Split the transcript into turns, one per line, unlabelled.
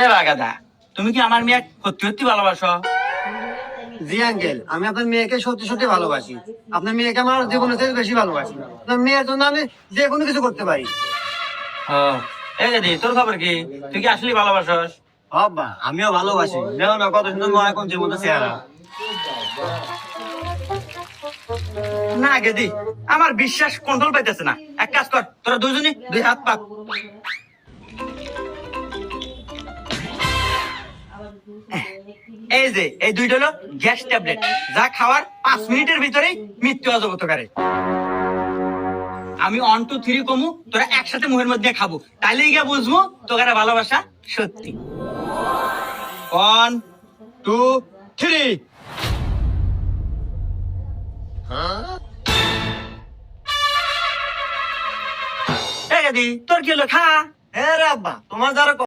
এ বাগাদা, তুমি কি আমার মেয়ে সত্যি সত্যি ভালোবাসো?
জি আঙ্কেল, আমি আপনার মেয়েকে সত্যি সত্যি ভালোবাসি। আপনার মেয়েকে আমার জীবনের থেকে বেশি ভালোবাসি। আপনার মেয়ের জন্য আমি যে কোনো কিছু করতে পারি।
ও, এই যে তোর খবর কি? তুই কি আসলে ভালোবাসস?
বাবা, আমিও ভালোবাসি। দেখো না কত সুন্দর মনে কোন জীবনের চেহারা।
না গেদি, আমার বিশ্বাস কন্ট্রোল পাইতেছে না। এক কাজ কর, তোরা দুজনই দুই হাত পাত। এই যে এই দুইটা হলো গ্যাস ট্যাবলেট, যা খাওয়ার 5 মিনিটের ভিতরেই মৃত্যু অজগত করে। আমি 1 2 3 কমু, তোরা একসাথে মুখের মধ্যে খাবো, তাইলেই গিয়ে বুঝবো তোকারা ভালোবাসা সত্যি। 1 2 3। এই গেদি, তোর কি হলো? খা।
হ্যাঁ রে আব্বা, তোমার যারা